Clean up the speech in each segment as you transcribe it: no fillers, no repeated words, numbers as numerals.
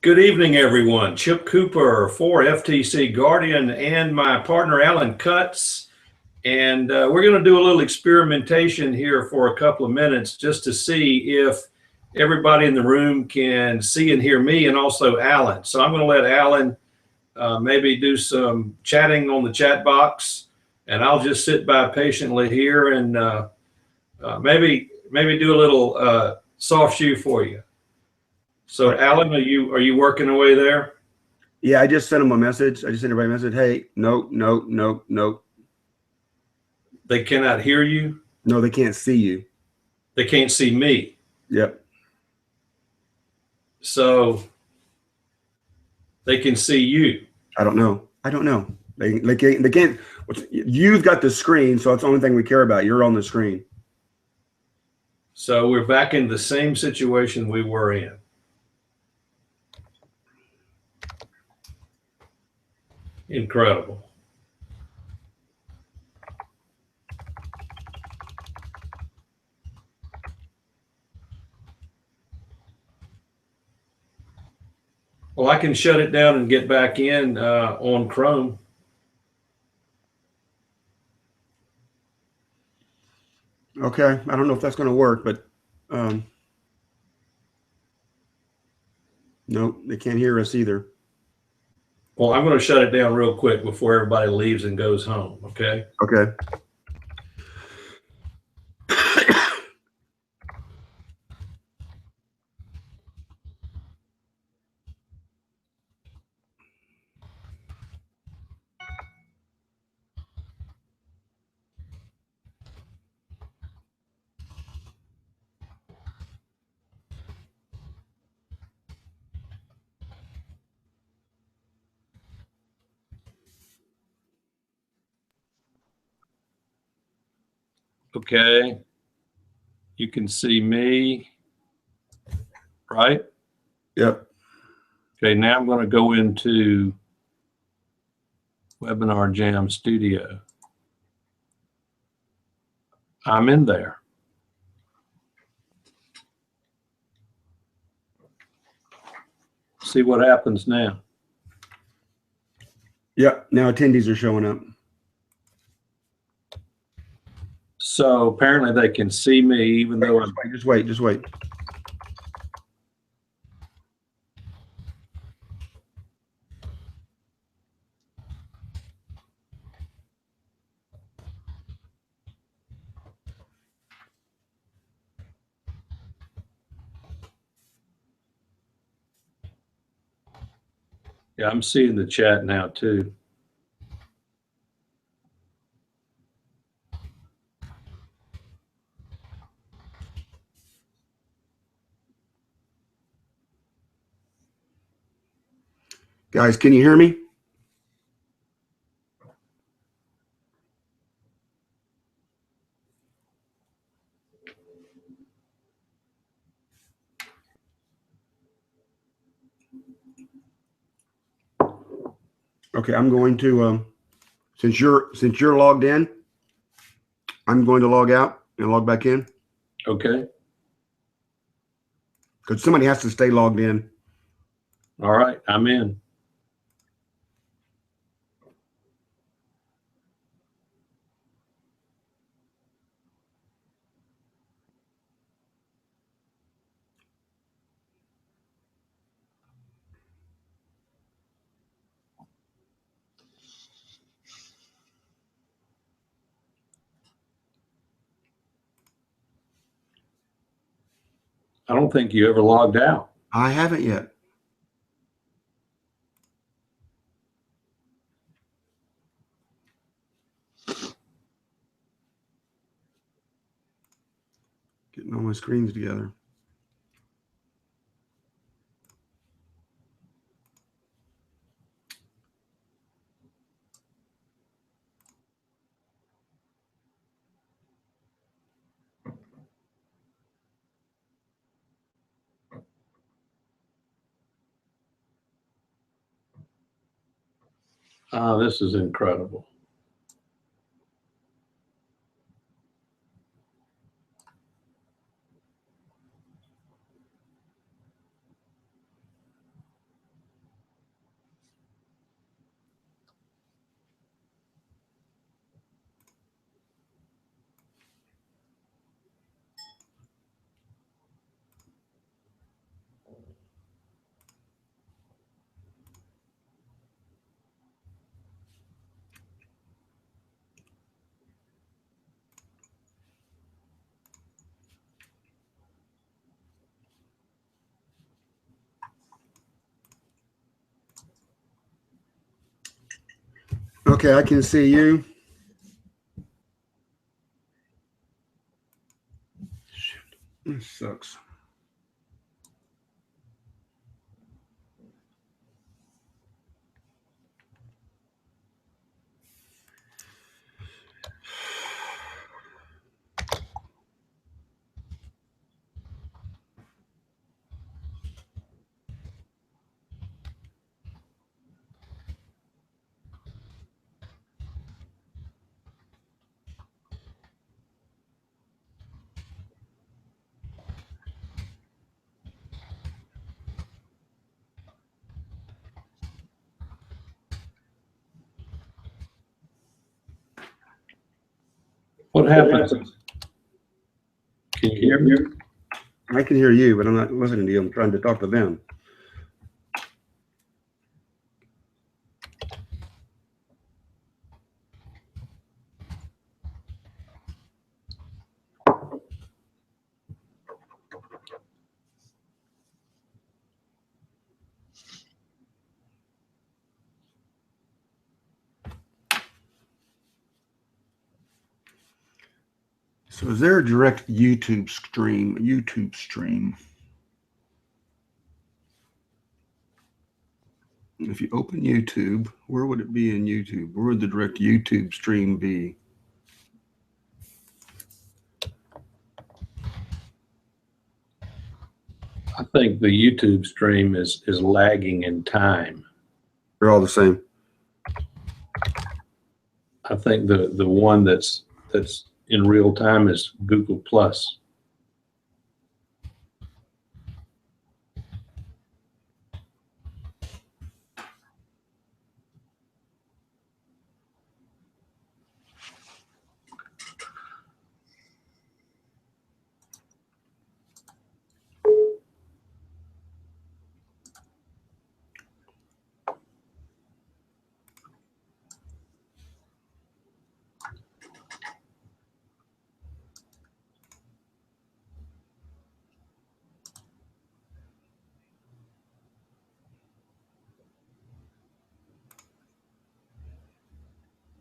Good evening, everyone. Chip Cooper for FTC Guardian and my partner Alan Cutts. And we're going to do a little experimentation here for a couple of minutes just to see if everybody in the room can see and hear me and also Alan. So I'm going to let Alan maybe do some chatting on the chat box, and I'll just sit by patiently here and maybe do a little soft shoe for you. So Alan, are you working away there? Yeah, I just sent him a message. I just sent everybody a message. Hey, no. They cannot hear you? No, they can't see you. They can't see me. Yep. So they can see you. I don't know. They can't. You've got the screen, so that's the only thing we care about. You're on the screen. So we're back in the same situation we were in. Incredible. Well, I can shut it down and get back in on Chrome. Okay, I don't know if that's going to work, but no, they can't hear us either. Well, I'm going to shut it down real quick before everybody leaves and goes home, okay? Okay. Okay. You can see me, right? Yep. Okay, now I'm going to go into Webinar Jam Studio. I'm in there. See what happens now. Yep. Now attendees are showing up. So apparently they can see me even though I'm... Just wait. Yeah, I'm seeing the chat now too. Guys, can you hear me? Okay, I'm going to since you're logged in, I'm going to log out and log back in. Okay. Because somebody has to stay logged in. All right, I'm in. I don't think you ever logged out. I haven't yet. Getting all my screens together. This is incredible. Okay, I can see you. Shit, this sucks. What happens? Can you hear me? I can hear you, but I'm not listening to you. I'm trying to talk to them. So is there a direct YouTube stream? YouTube stream. If you open YouTube, where would it be in YouTube? Where would the direct YouTube stream be? I think the YouTube stream is lagging in time. They're all the same. I think the one that's in real time is Google Plus.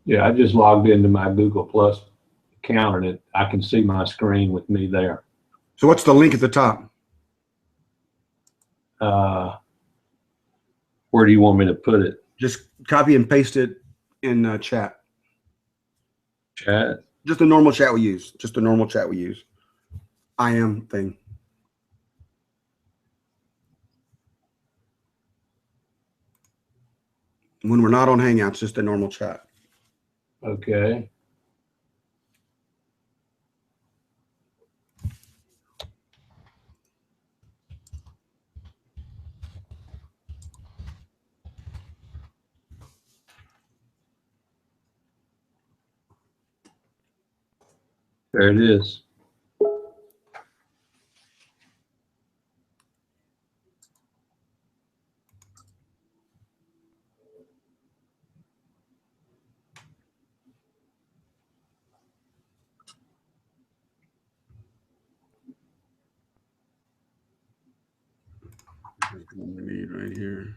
Yeah, I just logged into my Google Plus account and I can see my screen with me there. So what's the link at the top? Where do you want me to put it? Just copy and paste it in chat. Chat? Just a normal chat we use. Just a normal chat we use. I am thing. When we're not on Hangouts, just a normal chat. Okay. There it is. That's what we need right here.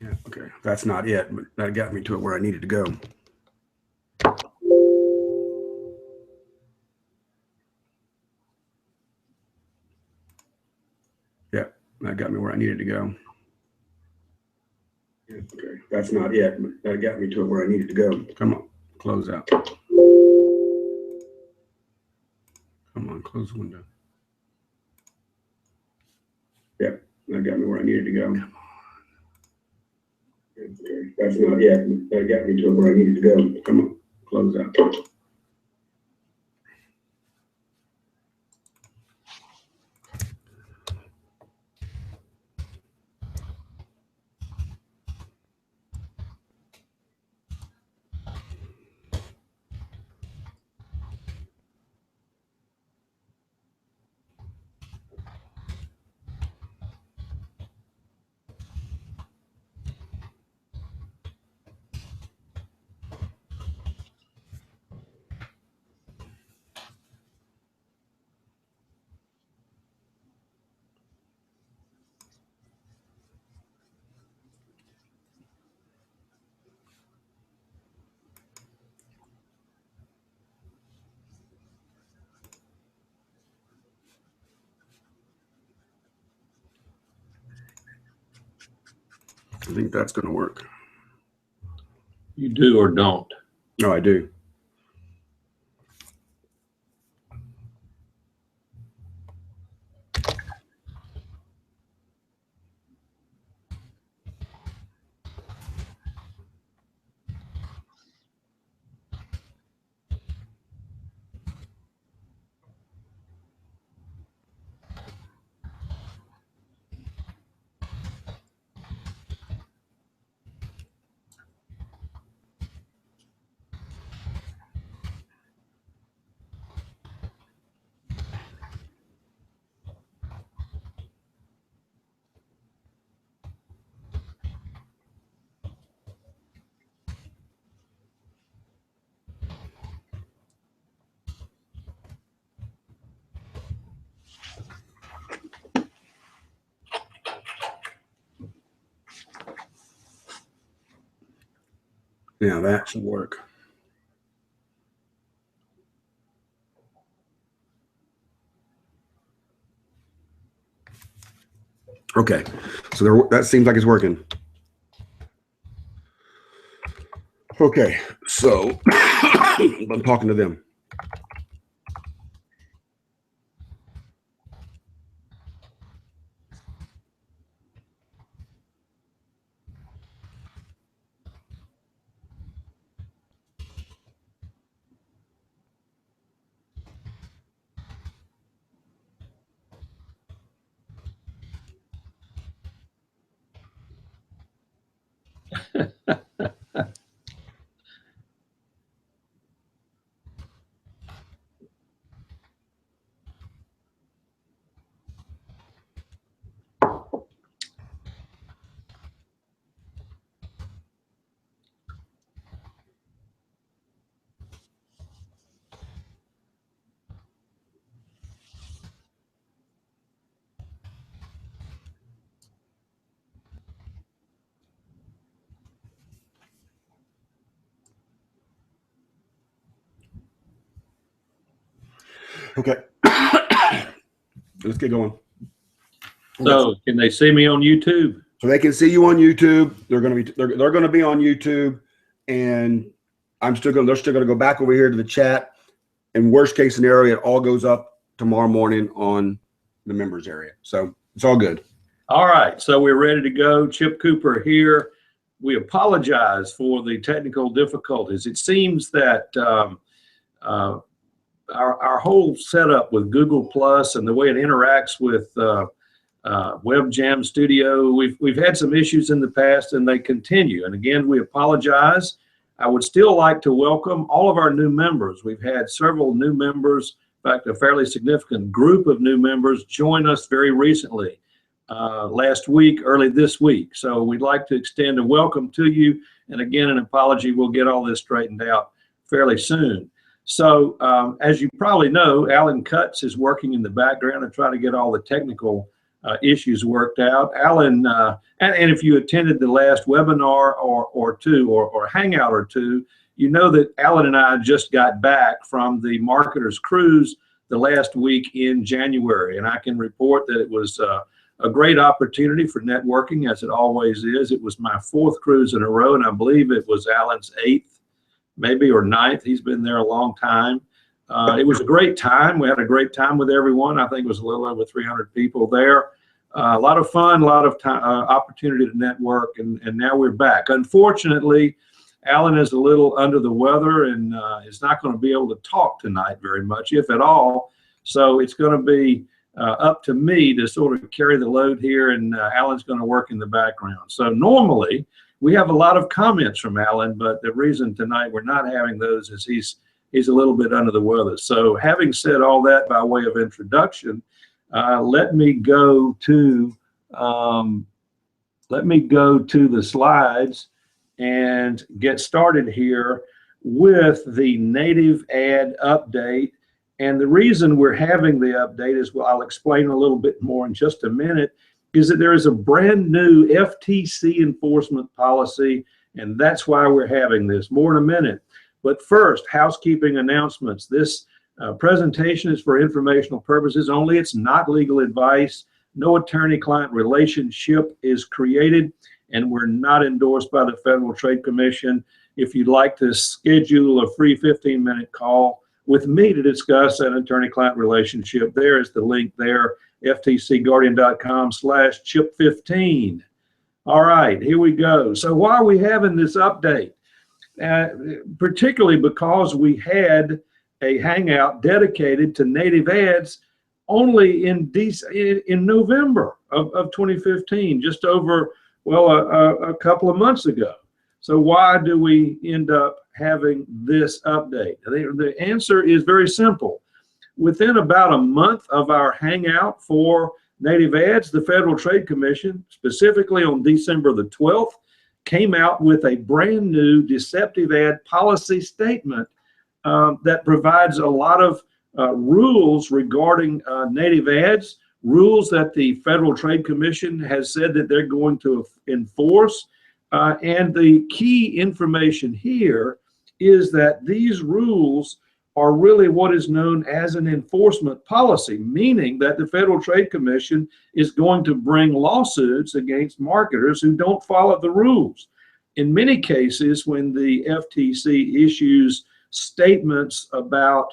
Yeah, okay. That's not it, but that got me to it where I needed to go. Yeah, that got me where I needed to go. Yeah, okay. That's not it, but that got me to it where I needed to go. Come on, close out. Come on, close the window. Yeah, that got me where I needed to go. Come on. Okay. That's not it, but that got me to it where I needed to go. Come on, close out. I think that's going to work. You do or don't? No, I do. Yeah, that should work. Okay, so that seems like it's working. Okay, so I'm talking to them. Okay, let's get going. So can they see me on YouTube? So they can see you on YouTube. They're going to be on YouTube, and they're still going to go back over here to the chat. And worst case scenario, it all goes up tomorrow morning on the members area. So it's all good. All right, so we're ready to go. Chip Cooper here. We apologize for the technical difficulties. It seems that our whole setup with Google Plus and the way it interacts with WebJam Studio, we've had some issues in the past, and they continue. And again, we apologize. I would still like to welcome all of our new members. We've had several new members, in fact, a fairly significant group of new members join us very recently, last week, early this week. So we'd like to extend a welcome to you. And again, an apology. We'll get all this straightened out fairly soon. So as you probably know, Alan Cutts is working in the background and trying to get all the technical issues worked out. Alan, and if you attended the last webinar or two, or Hangout or two, you know that Alan and I just got back from the Marketers Cruise the last week in January, and I can report that it was a great opportunity for networking, as it always is. It was my 4th cruise in a row, and I believe it was Alan's 8th, maybe, or 9th. He's been there a long time. It was a great time. We had a great time with everyone. I think it was a little over 300 people there. A lot of fun, a lot of time, opportunity to network, and now we're back. Unfortunately, Alan is a little under the weather and is not going to be able to talk tonight very much, if at all. So it's going to be up to me to sort of carry the load here, and Alan's going to work in the background. So normally we have a lot of comments from Alan, but the reason tonight we're not having those is he's a little bit under the weather. So having said all that by way of introduction, let me go to the slides and get started here with the native ad update. And the reason we're having the update is, well, I'll explain a little bit more in just a minute, is that there is a brand new FTC enforcement policy, and that's why we're having this. More in a minute. But first, housekeeping announcements. This presentation is for informational purposes only. It's not legal advice. No attorney-client relationship is created. and we're not endorsed by the Federal Trade Commission. If you'd like to schedule a free 15-minute call with me to discuss an attorney-client relationship, there is the link there, ftcguardian.com/chip15. All right, here we go. So why are we having this update? Particularly because we had a Hangout dedicated to native ads only in November of 2015, just over, well, a couple of months ago. So why do we end up having this update? The answer is very simple. Within about a month of our Hangout for native ads, the Federal Trade Commission, specifically on December the 12th, came out with a brand new deceptive ad policy statement that provides a lot of rules regarding native ads, rules that the Federal Trade Commission has said that they're going to enforce. And the key information here is that these rules are really what is known as an enforcement policy, meaning that the Federal Trade Commission is going to bring lawsuits against marketers who don't follow the rules. In many cases, when the FTC issues statements about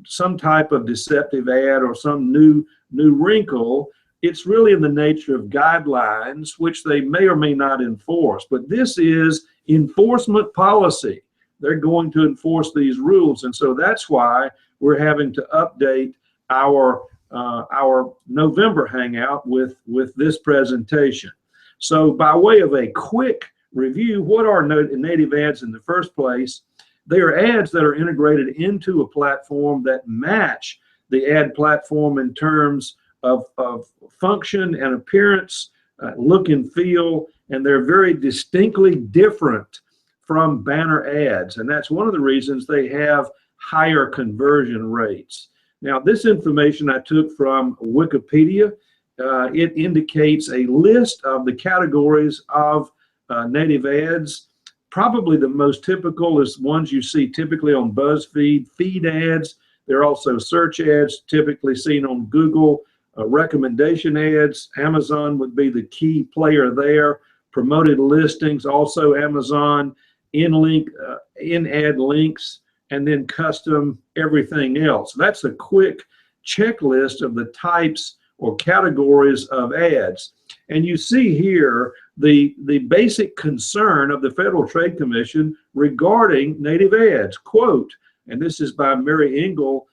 some type of deceptive ad or some new wrinkle, it's really in the nature of guidelines, which they may or may not enforce. But this is enforcement policy. They're going to enforce these rules. And so that's why we're having to update our November Hangout with this presentation. So by way of a quick review, what are native ads in the first place? They are ads that are integrated into a platform that match the ad platform in terms of function and appearance, look and feel, and they're very distinctly different from banner ads. And that's one of the reasons they have higher conversion rates. Now, this information I took from Wikipedia. It indicates a list of the categories of native ads. Probably the most typical is ones you see typically on BuzzFeed, feed ads. There are also search ads typically seen on Google, recommendation ads. Amazon would be the key player there. Promoted listings, also Amazon, in-ad links, and then custom everything else. That's a quick checklist of the types or categories of ads. And you see here the basic concern of the Federal Trade Commission regarding native ads. Quote, and this is by Mary Engel,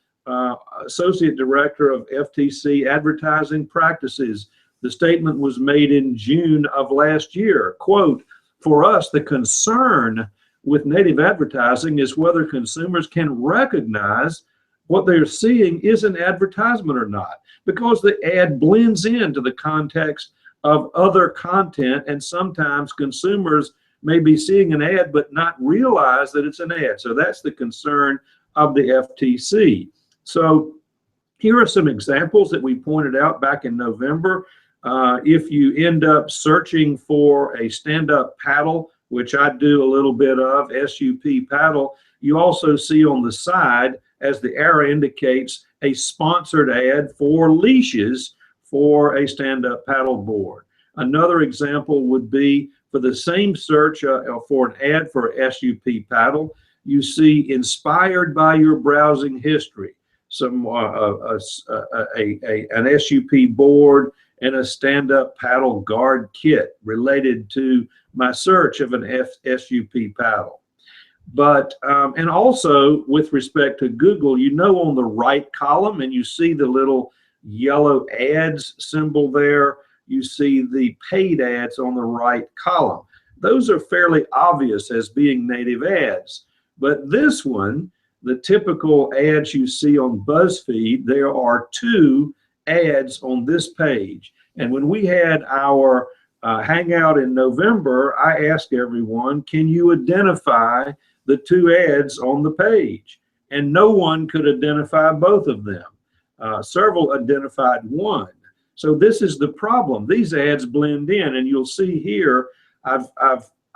Associate Director of FTC Advertising Practices. The statement was made in June of last year. Quote, for us, the concern with native advertising is whether consumers can recognize what they're seeing is an advertisement or not, because the ad blends into the context of other content, and sometimes consumers may be seeing an ad but not realize that it's an ad. So that's the concern of the FTC. So here are some examples that we pointed out back in November. If you end up searching for a stand-up paddle, which I do a little bit of, SUP paddle, you also see on the side, as the arrow indicates, a sponsored ad for leashes for a stand-up paddle board. Another example would be for the same search for an ad for a SUP paddle, you see inspired by your browsing history, some an SUP board and a stand-up paddle guard kit related to my search of an SUP paddle. But, and also with respect to Google, you know, on the right column, and you see the little yellow ads symbol there, you see the paid ads on the right column. Those are fairly obvious as being native ads. But this one, the typical ads you see on BuzzFeed, there are two ads on this page. And when we had our Hangout in November, I asked everyone, can you identify the two ads on the page? And no one could identify both of them. Several identified one. So this is the problem. These ads blend in, and you'll see here, I've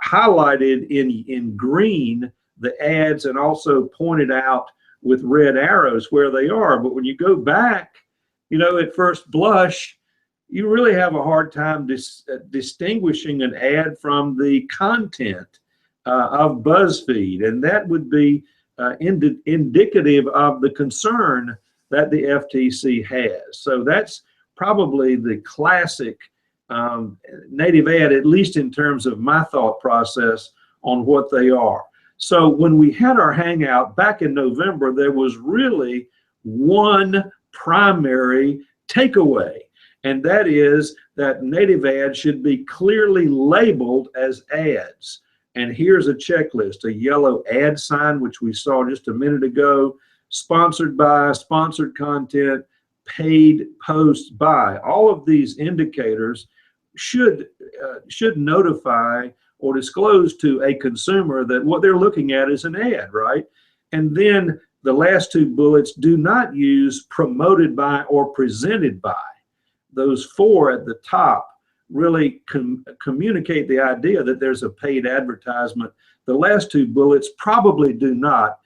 highlighted in green the ads and also pointed out with red arrows where they are. But when you go back, you know, at first blush, you really have a hard time distinguishing an ad from the content of BuzzFeed, and that would be indicative of the concern that the FTC has. So that's probably the classic native ad, at least in terms of my thought process on what they are. So when we had our Hangout back in November, there was really one primary takeaway, and that is that native ads should be clearly labeled as ads. And here's a checklist: a yellow ad sign, which we saw just a minute ago, sponsored by, sponsored content, paid posts by. All of these indicators should notify or disclose to a consumer that what they're looking at is an ad, right? And then the last two bullets: do not use promoted by or presented by. Those four at the top really communicate the idea that there's a paid advertisement. The last two bullets probably do not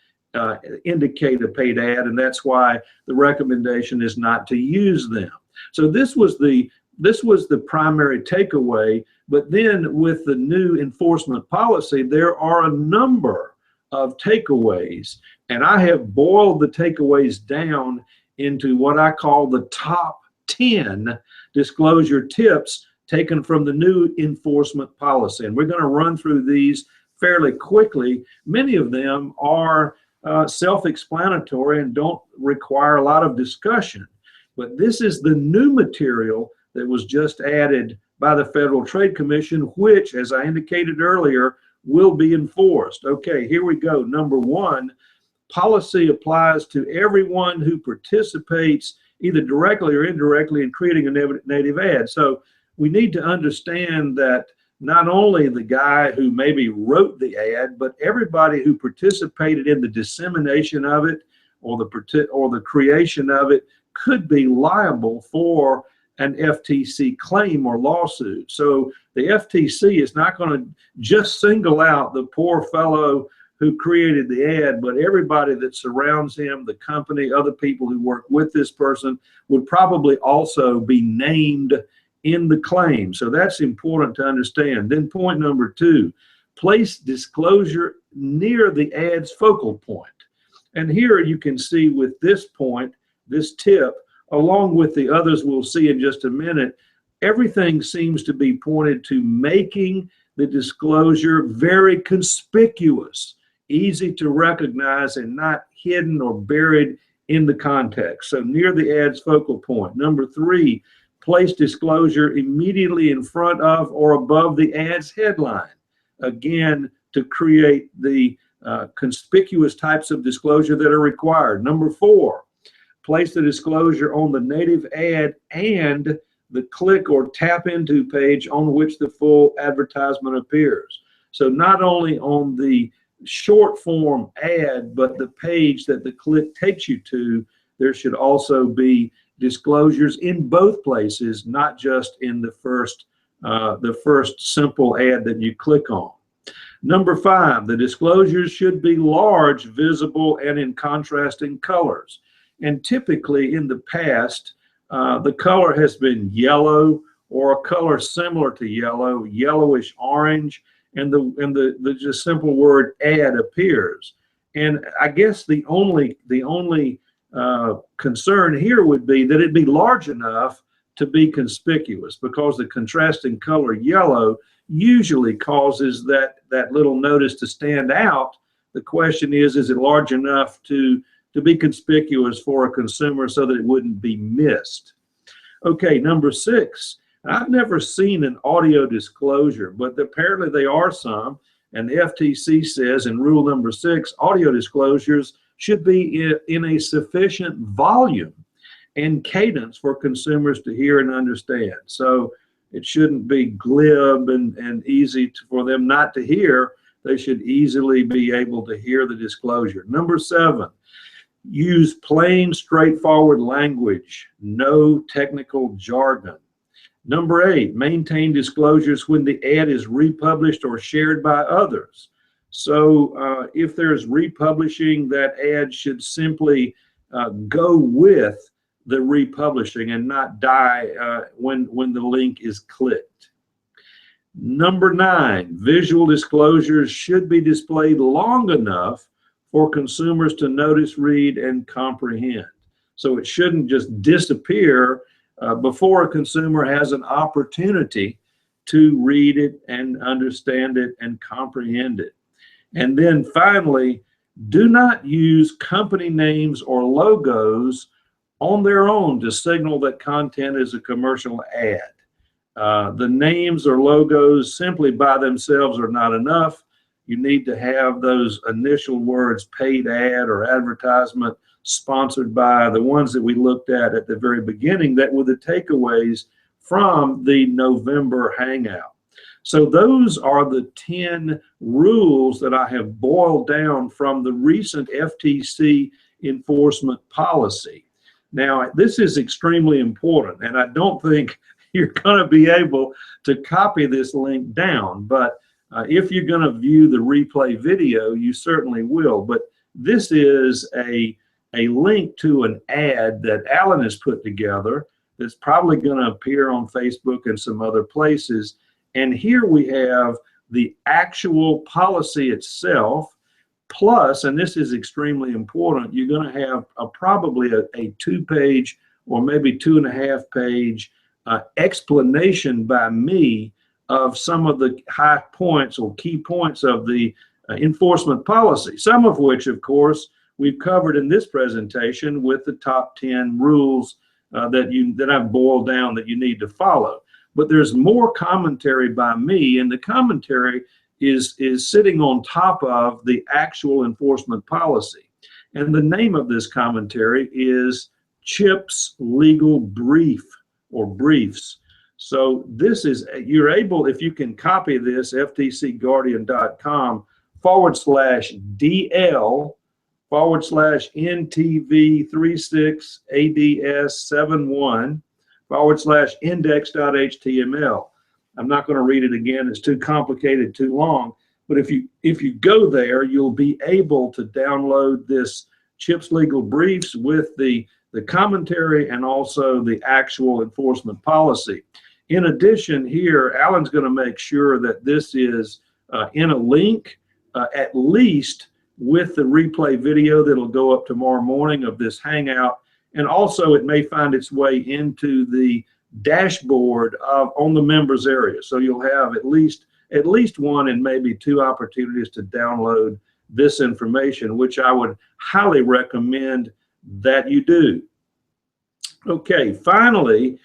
indicate a paid ad, and that's why the recommendation is not to use them. So this was the primary takeaway. But then with the new enforcement policy, there are a number of takeaways, and I have boiled the takeaways down into what I call the top 10 disclosure tips taken from the new enforcement policy. And we're going to run through these fairly quickly. Many of them are self-explanatory and don't require a lot of discussion. But this is the new material that was just added by the Federal Trade Commission, which, as I indicated earlier, will be enforced. Okay, here we go. Number one, policy applies to everyone who participates either directly or indirectly in creating a native ad. So we need to understand that not only the guy who maybe wrote the ad, but everybody who participated in the dissemination of it or the creation of it could be liable for an FTC claim or lawsuit. So the FTC is not going to just single out the poor fellow who created the ad, but everybody that surrounds him, the company, other people who work with this person would probably also be named in the claim. So that's important to understand. Then point number two, place disclosure near the ad's focal point. And here you can see with this point, this tip, along with the others we'll see in just a minute, everything seems to be pointed to making the disclosure very conspicuous, easy to recognize, and not hidden or buried in the context. So near the ad's focal point. Number three, place disclosure immediately in front of or above the ad's headline. Again, to create the conspicuous types of disclosure that are required. Number four, place the disclosure on the native ad and the click or tap into page on which the full advertisement appears. So not only on the short form ad, but the page that the click takes you to, there should also be disclosures in both places, not just in the first simple ad that you click on. Number five, the disclosures should be large, visible, and in contrasting colors. And typically in the past, the color has been yellow or a color similar to yellow, yellowish orange, and the just simple word ad appears. And I guess the only concern here would be that it be large enough to be conspicuous, because the contrasting color yellow usually causes that little notice to stand out. The question is it large enough to be conspicuous for a consumer so that it wouldn't be missed? Okay, number six, I've never seen an audio disclosure, but apparently there are some, and the FTC says in rule number 6, audio disclosures should be in a sufficient volume and cadence for consumers to hear and understand. So it shouldn't be glib and easy for them not to hear. They should easily be able to hear the disclosure. Number 7, use plain, straightforward language, no technical jargon. Number 8, maintain disclosures when the ad is republished or shared by others. So if there's republishing, that ad should simply go with the republishing and not die when the link is clicked. Number 9, visual disclosures should be displayed long enough for consumers to notice, read, and comprehend. So it shouldn't just disappear before a consumer has an opportunity to read it and understand it and comprehend it. And then finally, do not use company names or logos on their own to signal that content is a commercial ad. The names or logos simply by themselves are not enough. You need to have those initial words, paid ad or advertisement, sponsored by, the ones that we looked at the very beginning that were the takeaways from the November Hangout. So those are the 10 rules that I have boiled down from the recent FTC enforcement policy. Now, this is extremely important, and I don't think you're going to be able to copy this link down, but if you're going to view the replay video, you certainly will. But this is a link to an ad that Alan has put together that's probably going to appear on Facebook and some other places. And here we have the actual policy itself, plus, and this is extremely important, you're going to have probably a 2-page or maybe 2.5-page explanation by me of some of the high points or key points of the enforcement policy, some of which, of course, we've covered in this presentation with the top 10 rules that I've boiled down that you need to follow. But there's more commentary by me, and the commentary is sitting on top of the actual enforcement policy. And the name of this commentary is CHIP's Legal Brief or Briefs. So this is, you're able, if you can copy this, ftcguardian.com/DL/NTV36ADS71/index.html. I'm not going to read it again. It's too complicated, too long. But if you go there, you'll be able to download this CHIP's Legal Briefs with the commentary and also the actual enforcement policy. In addition, here, Alan's going to make sure that this is in a link, at least with the replay video that'll go up tomorrow morning of this Hangout. And also it may find its way into the dashboard on the members area. So you'll have at least one and maybe 2 opportunities to download this information, which I would highly recommend that you do. Okay, finally,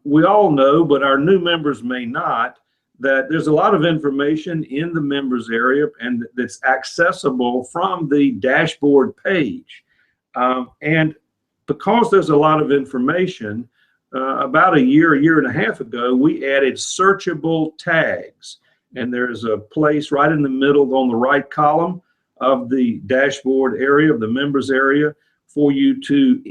we all know, but our new members may not, that there's a lot of information in the members area and that's accessible from the dashboard page. And because there's a lot of information, about a year and a half ago, we added searchable tags. And there's a place right in the middle on the right column of the dashboard area, of the members area, for you to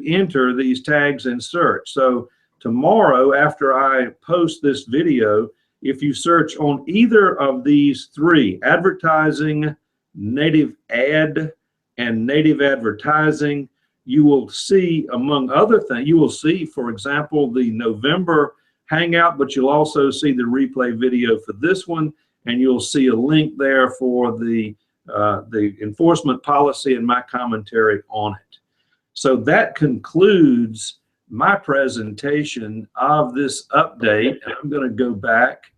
enter these tags and search. So tomorrow, after I post this video, if you search on either of these 3, advertising, native ad, and native advertising, you will see, among other things, you will see, for example, the November Hangout, but you'll also see the replay video for this one, and you'll see a link there for the enforcement policy and my commentary on it. So that concludes my presentation of this update. And I'm going to go back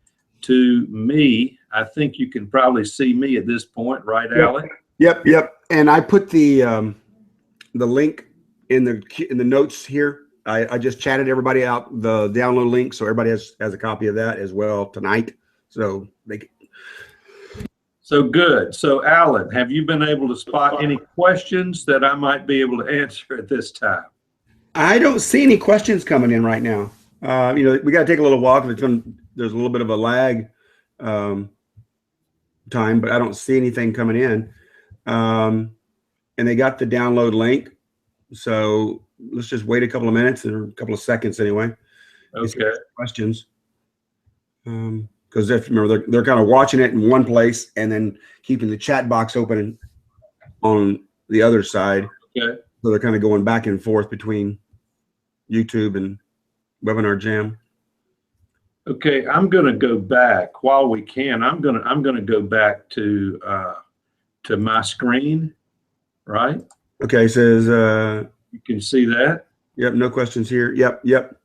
to me. I think you can probably see me at this point, right, Alan? Yep. And I put the link in the notes here. I just chatted everybody out the download link, so everybody has a copy of that as well tonight. So So good. So Alan, have you been able to spot any questions that I might be able to answer at this time? I don't see any questions coming in right now. We got to take a little while because there's a little bit of a lag time, but I don't see anything coming in. And they got the download link. So let's just wait a couple of minutes or a couple of seconds anyway. Okay. Questions. Because if remember, they're kind of watching it in one place and then keeping the chat box open on the other side. Okay. So they're kind of going back and forth between YouTube and Webinar Jam. Okay, I'm going to go back while we can. I'm going to go back to my screen, right? Okay, it says You can see that. yep, no questions here. Yep.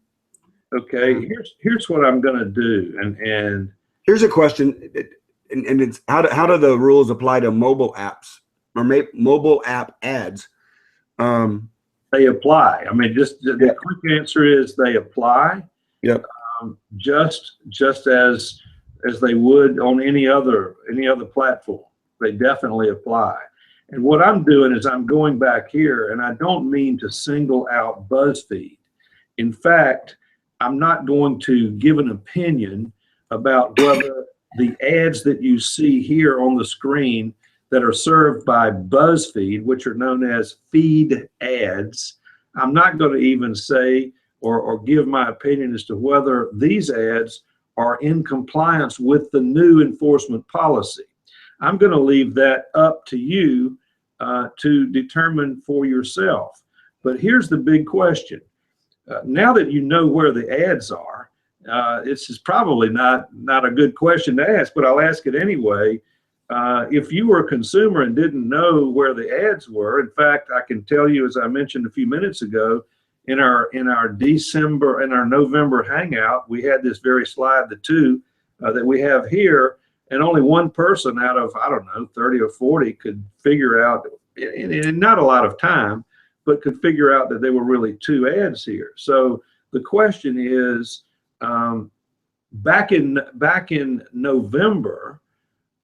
Okay, here's what I'm going to do, and here's a question, and it's how do the rules apply to mobile apps or mobile app ads? They apply. I mean, just the quick answer is they apply. Yep. Just as they would on any other platform. They definitely apply. And what I'm doing is I'm going back here, and I don't mean to single out BuzzFeed. In fact, I'm not going to give an opinion about whether the ads that you see here on the screen that are served by BuzzFeed, which are known as feed ads, I'm not going to even say or give my opinion as to whether these ads are in compliance with the new enforcement policy. I'm going to leave that up to you to determine for yourself. But here's the big question. Now that you know where the ads are, this is probably not a good question to ask, but I'll ask it anyway. If you were a consumer and didn't know where the ads were, in fact, I can tell you, as I mentioned a few minutes ago, in our November Hangout, we had this very slide, the two that we have here, and only one person out of, I don't know, 30 or 40 could figure out, in not a lot of time, but could figure out that there were really two ads here. So the question is, back in November,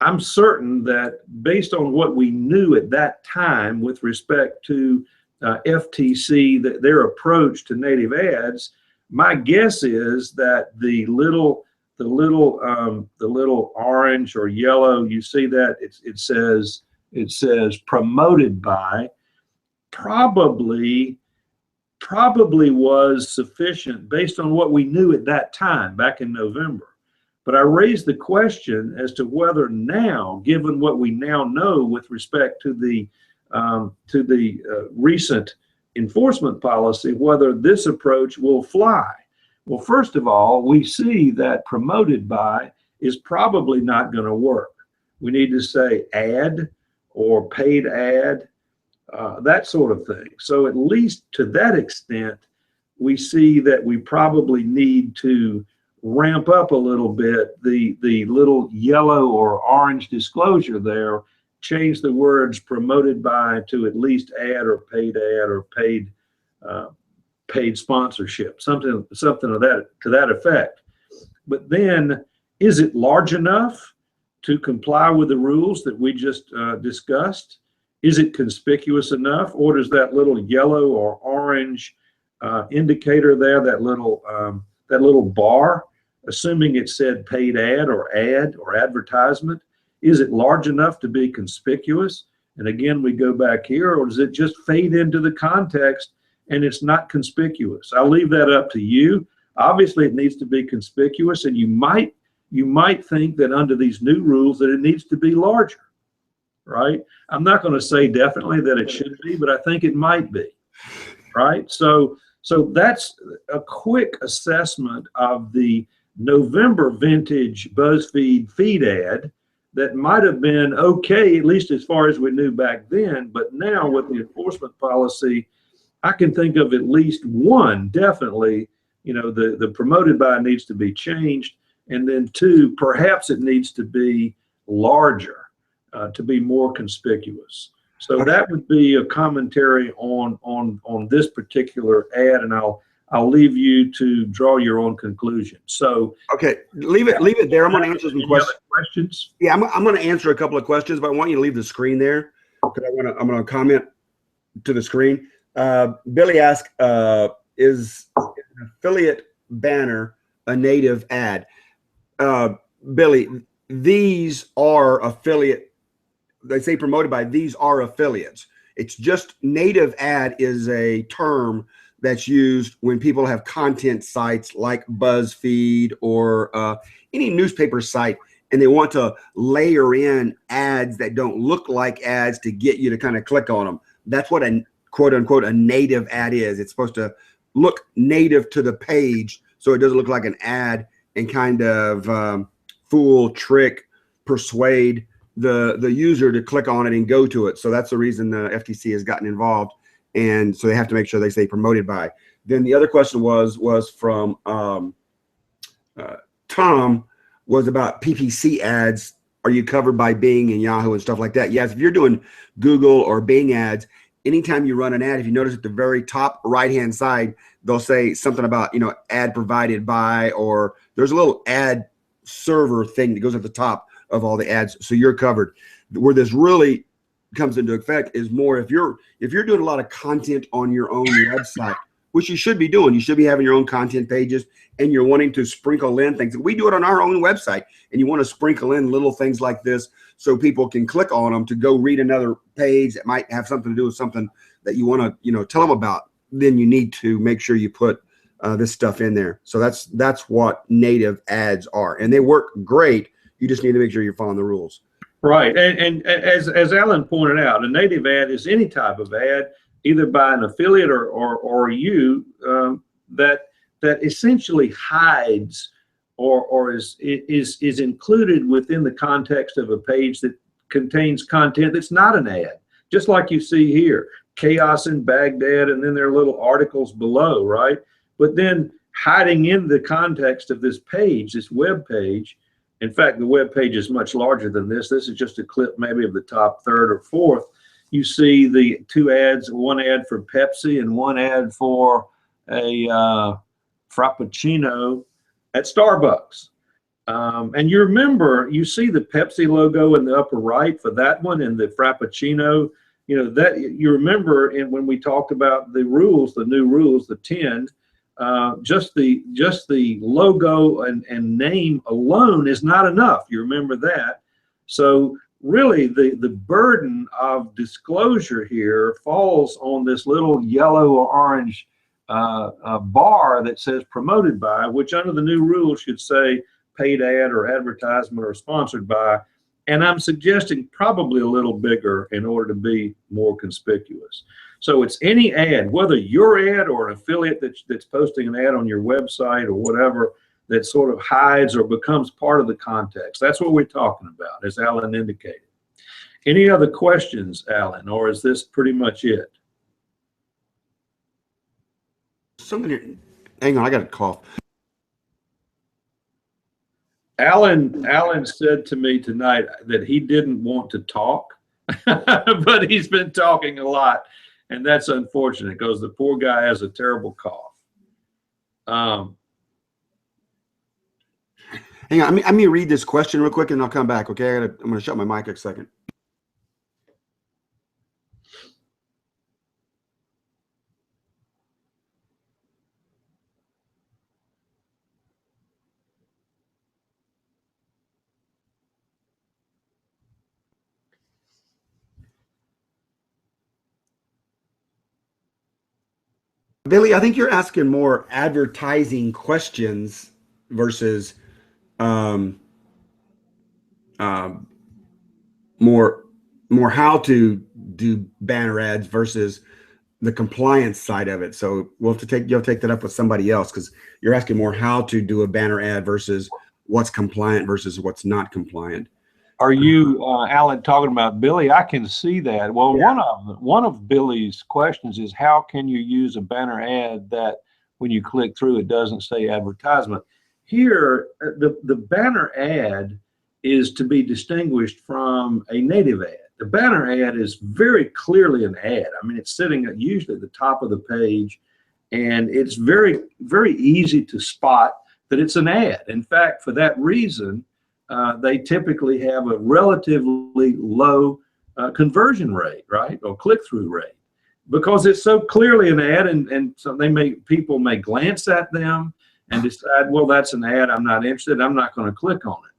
I'm certain that based on what we knew at that time with respect to FTC, their approach to native ads, my guess is that the little orange or yellow, you see that it says promoted by, probably was sufficient based on what we knew at that time back in November. But I raised the question as to whether now, given what we now know with respect to the recent enforcement policy, whether this approach will fly. Well, first of all, we see that promoted by is probably not going to work. We need to say ad or paid ad, that sort of thing. So at least to that extent, we see that we probably need to ramp up a little bit the little yellow or orange disclosure there, change the words promoted by to at least ad or paid sponsorship, something of that to that effect. But then, is it large enough to comply with the rules that we just discussed? Is it conspicuous enough, or does that little yellow or orange indicator there, that little bar, assuming it said paid ad or advertisement, is it large enough to be conspicuous? And again, we go back here, or does it just fade into the context and it's not conspicuous? I'll leave that up to you. Obviously, it needs to be conspicuous, and you might think that under these new rules that it needs to be larger, right? I'm not going to say definitely that it should be, but I think it might be, right? So that's a quick assessment of the November vintage BuzzFeed feed ad that might have been okay, at least as far as we knew back then. But now with the enforcement policy, I can think of at least one, definitely, the promoted by needs to be changed. And then two, perhaps it needs to be larger to be more conspicuous. So that would be a commentary on this particular ad, and I'll leave you to draw your own conclusion. So okay, leave it there. I'm going to answer some questions. Yeah, I'm going to answer a couple of questions, but I want you to leave the screen there because I'm going to comment to the screen. Billy asked, "Is an affiliate banner a native ad?" Billy, these are affiliate. They say promoted by, these are affiliates. It's just native ad is a term that's used when people have content sites like BuzzFeed or any newspaper site, and they want to layer in ads that don't look like ads to get you to kind of click on them. That's what a quote unquote a native ad is. It's supposed to look native to the page, so it doesn't look like an ad, and kind of fool, trick, persuade the user to click on it and go to it. So that's the reason the FTC has gotten involved, and so they have to make sure they say promoted by. Then the other question was from Tom, was about PPC ads. Are you covered by Bing and Yahoo and stuff like that? Yes, if you're doing Google or Bing ads, anytime you run an ad, if you notice at the very top right-hand side, they'll say something about, ad provided by, or there's a little ad server thing that goes at the top of all the ads. So you're covered. Where this really comes into effect is more if you're doing a lot of content on your own website, which you should be doing. You should be having your own content pages, and you're wanting to sprinkle in things. We do it on our own website, and you want to sprinkle in little things like this so people can click on them to go read another page that might have something to do with something that you want to, tell them about. Then you need to make sure you put this stuff in there. So that's what native ads are, and they work great. You just need to make sure you're following the rules. Right, and as Alan pointed out, a native ad is any type of ad, either by an affiliate or you, that essentially hides or is included within the context of a page that contains content that's not an ad. Just like you see here, chaos in Baghdad, and then there are little articles below, right? But then hiding in the context of this page, this web page. In fact, the web page is much larger than this. This is just a clip maybe of the top third or fourth. You see the two ads, one ad for Pepsi and one ad for a Frappuccino at Starbucks. And you remember, you see the Pepsi logo in the upper right for that one, and the Frappuccino, that you remember when we talked about the rules, the new rules, the 10, just the logo and name alone is not enough. You remember that. So really the burden of disclosure here falls on this little yellow or orange bar that says promoted by, which under the new rules should say paid ad or advertisement or sponsored by. And I'm suggesting probably a little bigger in order to be more conspicuous. So it's any ad, whether your ad or an affiliate that's posting an ad on your website or whatever, that sort of hides or becomes part of the context. That's what we're talking about, as Alan indicated. Any other questions, Alan, or is this pretty much it? Hang on, I got a cough. Alan said to me tonight that he didn't want to talk, but he's been talking a lot, and that's unfortunate because the poor guy has a terrible cough. Hang on, let me read this question real quick, and I'll come back. Okay, I'm going to shut my mic a second. Billy, I think you're asking more advertising questions versus more how to do banner ads versus the compliance side of it. So you'll have to take that up with somebody else, because you're asking more how to do a banner ad versus what's compliant versus what's not compliant. Are you, Alan, talking about Billy? I can see that. Well, yeah. One of Billy's questions is, how can you use a banner ad that when you click through it doesn't say advertisement? Here, the banner ad is to be distinguished from a native ad. The banner ad is very clearly an ad. I mean, it's sitting usually at the top of the page, and it's very, very easy to spot that it's an ad. In fact, for that reason, they typically have a relatively low conversion rate, right, or click-through rate, because it's so clearly an ad, and so people may glance at them and decide, well, that's an ad, I'm not interested, I'm not going to click on it.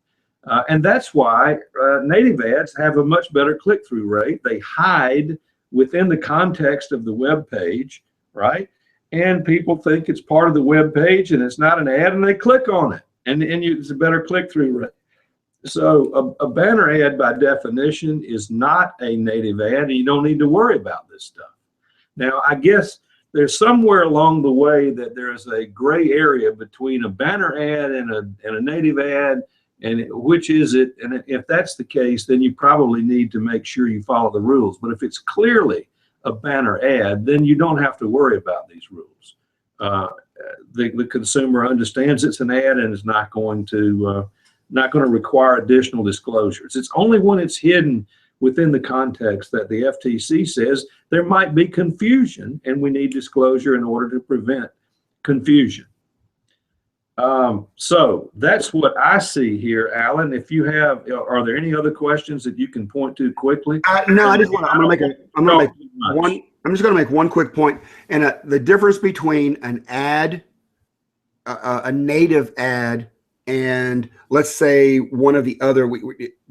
And that's why native ads have a much better click-through rate. They hide within the context of the web page, right? And people think it's part of the web page and it's not an ad, and they click on it, and it's a better click-through rate. So a banner ad by definition is not a native ad, and you don't need to worry about this stuff. Now, I guess there's somewhere along the way that there is a gray area between a banner ad and a native ad, and which is it? And if that's the case, then you probably need to make sure you follow the rules. But if it's clearly a banner ad, then you don't have to worry about these rules. The consumer understands it's an ad and is not going to require additional disclosures. It's only when it's hidden within the context that the FTC says there might be confusion, and we need disclosure in order to prevent confusion. So that's what I see here, Alan. If you have, are there any other questions that you can point to quickly? No, I just want to. I'm just going to make one quick point, and the difference between an ad, a native ad, and let's say one of the other.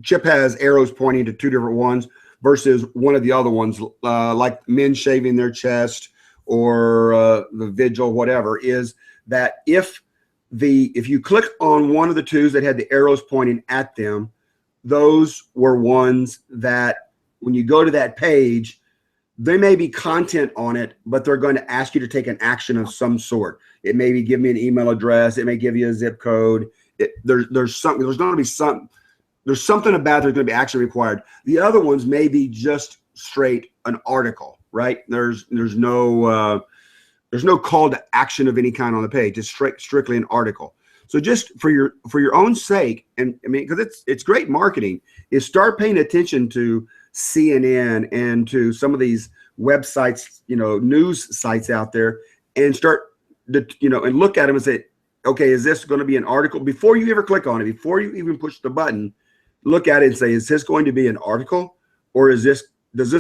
Chip has arrows pointing to two different ones versus one of the other ones, like men shaving their chest or the vigil, whatever. Is that if you click on one of the twos that had the arrows pointing at them, those were ones that when you go to that page, there may be content on it, but they're going to ask you to take an action of some sort. It may be give me an email address. It may give you a zip code. There's something about there's going to be action required. The other ones may be just straight an article, right? There's no call to action of any kind on the page. It's strictly an article. So just for your own sake, and I mean, because it's great marketing, is start paying attention to CNN and to some of these websites, news sites out there, and start and look at them and say, okay, is this going to be an article? Before you ever click on it, before you even push the button, look at it and say, is this going to be an article, or does this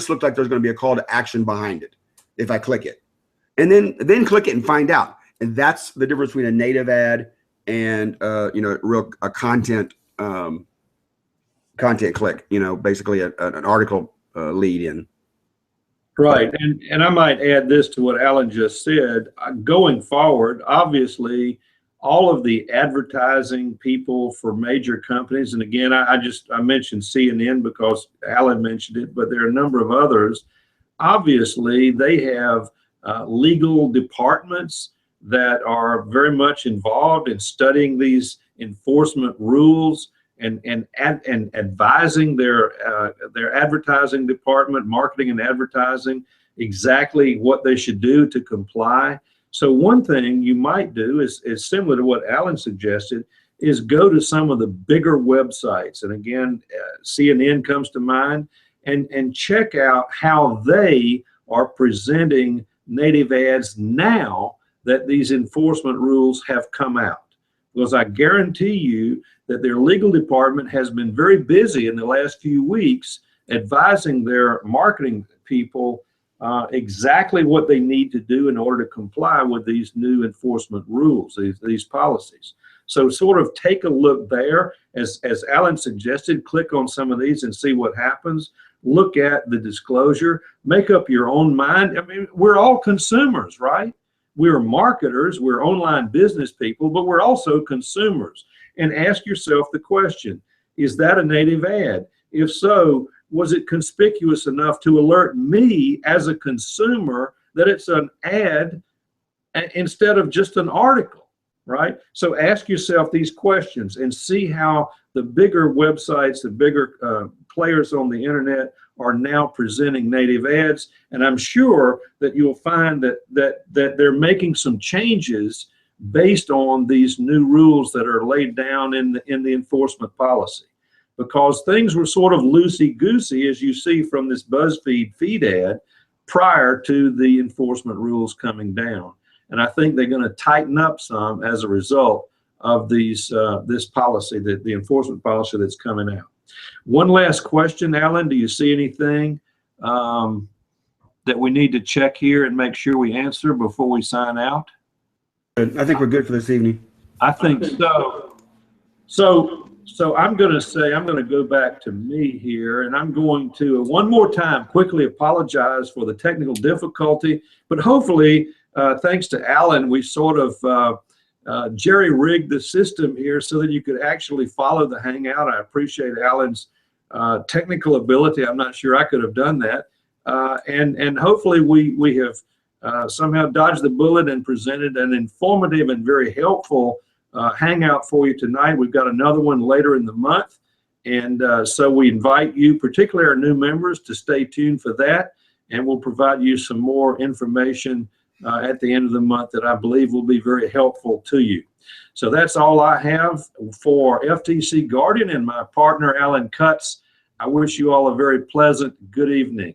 look like there's going to be a call to action behind it if I click it? And then click it and find out. And that's the difference between a native ad and a content click. Basically an article lead in. Right, and I might add this to what Alan just said. Going forward, obviously, all of the advertising people for major companies, and again, I mentioned CNN because Alan mentioned it, but there are a number of others. Obviously, they have legal departments that are very much involved in studying these enforcement rules and advising their advertising department, marketing and advertising, exactly what they should do to comply. So one thing you might do is similar to what Alan suggested, is go to some of the bigger websites. And again, CNN comes to mind, and check out how they are presenting native ads now that these enforcement rules have come out. Because I guarantee you that their legal department has been very busy in the last few weeks advising their marketing people exactly what they need to do in order to comply with these new enforcement rules, these policies. So sort of take a look there, as Alan suggested, click on some of these and see what happens. Look at the disclosure, make up your own mind. I mean, we're all consumers, right? We're marketers, we're online business people, but we're also consumers. And ask yourself the question, is that a native ad? If so, was it conspicuous enough to alert me as a consumer that it's an ad instead of just an article, right? So ask yourself these questions and see how the bigger websites, the bigger players on the internet are now presenting native ads. And I'm sure that you'll find that they're making some changes based on these new rules that are laid down in the enforcement policy. Because things were sort of loosey-goosey, as you see from this BuzzFeed feed ad, prior to the enforcement rules coming down. And I think they're going to tighten up some as a result of these this policy, the enforcement policy that's coming out. One last question, Alan, do you see anything that we need to check here and make sure we answer before we sign out? I think we're good for this evening. I think so. So I'm going to go back to me here, and I'm going to one more time quickly apologize for the technical difficulty, but hopefully thanks to Alan, we sort of jerry-rigged the system here so that you could actually follow the Hangout. I appreciate Alan's technical ability. I'm not sure I could have done that. And hopefully we have somehow dodged the bullet and presented an informative and very helpful hangout for you tonight. We've got another one later in the month. And so we invite you, particularly our new members, to stay tuned for that. And we'll provide you some more information at the end of the month that I believe will be very helpful to you. So that's all I have for FTC Guardian and my partner, Alan Cutts. I wish you all a very pleasant good evening.